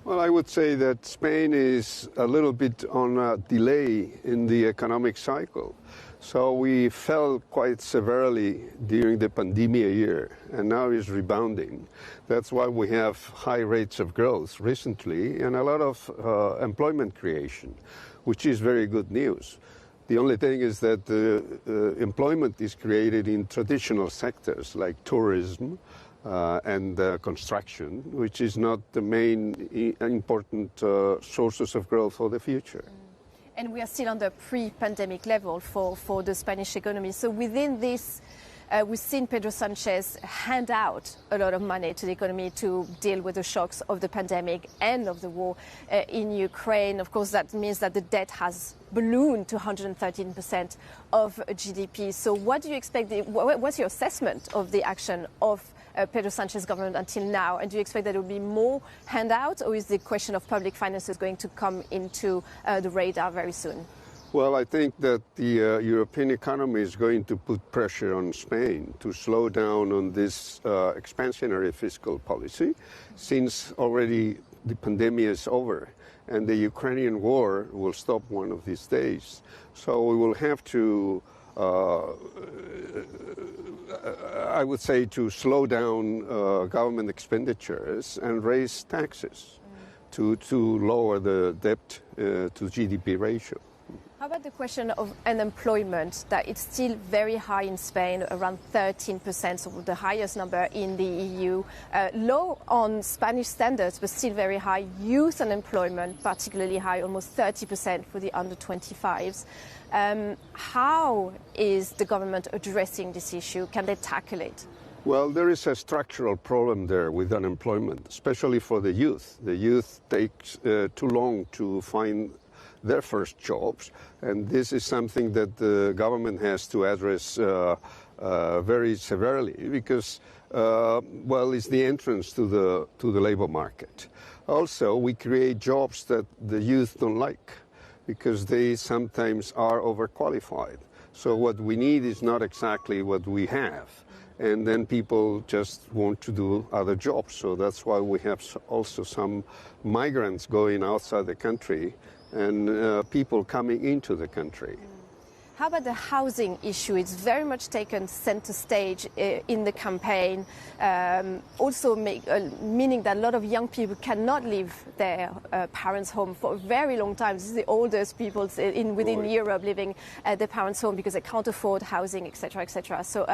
Well, I would say that Spain is a little bit on a delay in the economic cycle. So we fell quite severely during the pandemic year, and now it's rebounding. That's why we have high rates of growth recently and a lot of employment creation, which is very good news. The only thing is that employment is created in traditional sectors like tourism, and construction, which is not the main important sources of growth for the future. And we are still on the pre-pandemic level for the Spanish economy. So within this, we've seen Pedro Sanchez hand out a lot of money to the economy to deal with the shocks of the pandemic and of the war in Ukraine. Of course, that means that the debt has ballooned to 113% of GDP. So what do you expect? What's your assessment of the action of Pedro Sanchez's government until now? And do you expect that there will be more handouts, or is the question of public finances going to come into the radar very soon? Well, I think that the European economy is going to put pressure on Spain to slow down on this expansionary fiscal policy, since already the pandemic is over and the Ukrainian war will stop one of these days. So we will have to I would say to slow down government expenditures and raise taxes to lower the debt to GDP ratio. How about the question of unemployment, that it's still very high in Spain, around 13%, so the highest number in the EU. Low on Spanish standards, but still very high. Youth unemployment, particularly high, almost 30% for the under 25s. How is the government addressing this issue? Can they tackle it? Well, there is a structural problem there with unemployment, especially for the youth. The youth takes too long to find their first jobs, and this is something that the government has to address very severely because, well, it's the entrance to the labor market. Also, we create jobs that the youth don't like because they sometimes are overqualified. So what we need is not exactly what we have. And then people just want to do other jobs. So that's why we have also some migrants going outside the country and people coming into the country. How about the housing issue? It's very much taken center stage in the campaign, also meaning that a lot of young people cannot leave their parents' home for a very long time. This is the oldest people within Europe living at their parents' home because they can't afford housing, etc., etc. So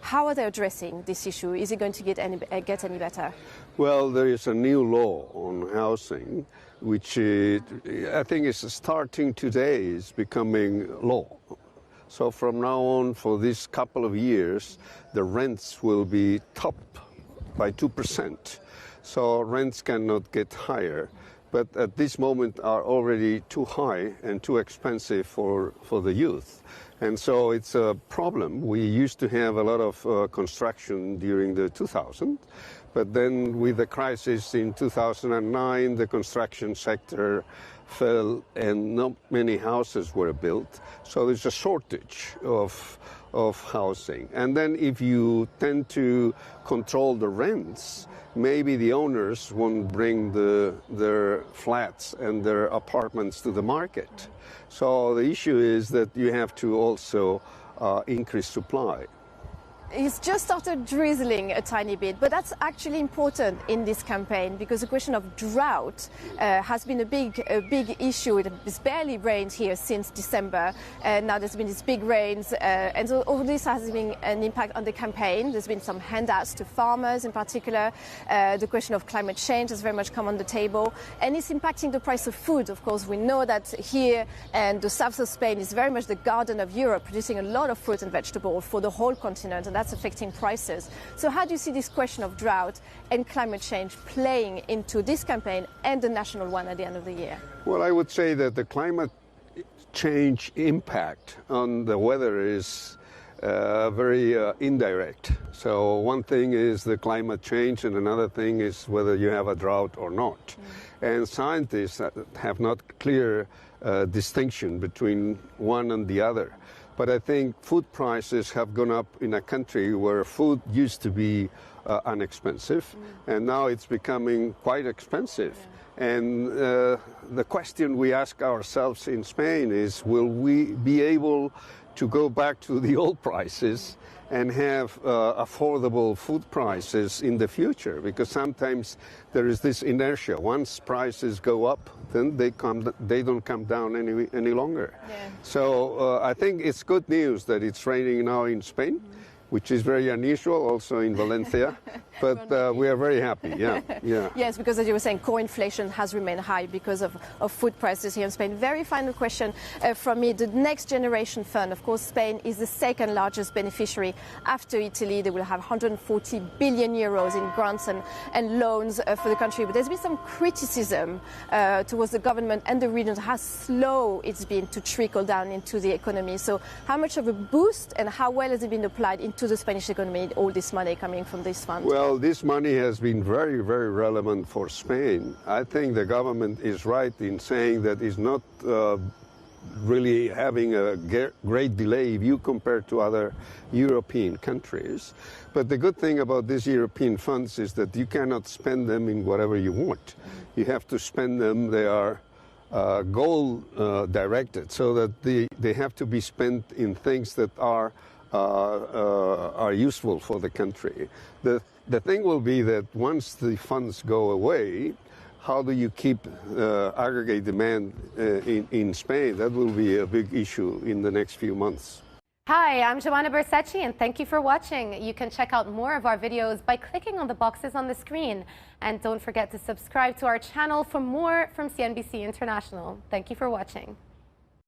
how are they addressing this issue? Is it going to get any better? Well, there is a new law on housing, which I think is starting today, is becoming law. So from now on, for this couple of years, the rents will be topped by 2%. So rents cannot get higher, but at this moment are already too high and too expensive for the youth. And so it's a problem. We used to have a lot of construction during the 2000s, but then with the crisis in 2009, the construction sector fell and not many houses were built. So there's a shortage of housing. And then if you tend to control the rents, maybe the owners won't bring their flats and their apartments to the market. So the issue is that you have to also increase supply. It's just started drizzling a tiny bit, but that's actually important in this campaign because the question of drought has been a big issue. It's barely rained here since December, and now there's been these big rains, and so all this has been an impact on the campaign. There's been some handouts to farmers in particular. The question of climate change has very much come on the table, and it's impacting the price of food. Of course, we know that here and the south of Spain is very much the garden of Europe, producing a lot of fruit and vegetables for the whole continent, and that's affecting prices. So how do you see this question of drought and climate change playing into this campaign and the national one at the end of the year? Well, I would say that the climate change impact on the weather is very indirect. So one thing is the climate change and another thing is whether you have a drought or not. And scientists have not clear distinction between one and the other. But I think food prices have gone up in a country where food used to be inexpensive, and now it's becoming quite expensive. And the question we ask ourselves in Spain is, will we be able to go back to the old prices and have affordable food prices in the future? Because sometimes there is this inertia. Once prices go up, then they don't come down any longer. Yeah. So I think it's good news that it's raining now in Spain, which is very unusual also in Valencia, but we are very happy, yeah. Yes, because as you were saying, core inflation has remained high because of food prices here in Spain. Very final question from me. The Next Generation Fund, of course, Spain is the second largest beneficiary after Italy. They will have 140 billion euros in grants and loans for the country. But there's been some criticism towards the government and the regions, how slow it's been to trickle down into the economy. So how much of a boost and how well has it been applied to the Spanish economy, all this money coming from this fund? Well, this money has been very, very relevant for Spain. I think the government is right in saying that it's not really having a great delay if you compare to other European countries. But the good thing about these European funds is that you cannot spend them in whatever you want. You have to spend them, they are goal directed, so that they have to be spent in things that are useful for the country. The thing will be that once the funds go away, how do you keep aggregate demand in Spain? That will be a big issue in the next few months. Hi, I'm Joanna Bersecci, and thank you for watching. You can check out more of our videos by clicking on the boxes on the screen. And don't forget to subscribe to our channel for more from CNBC International. Thank you for watching.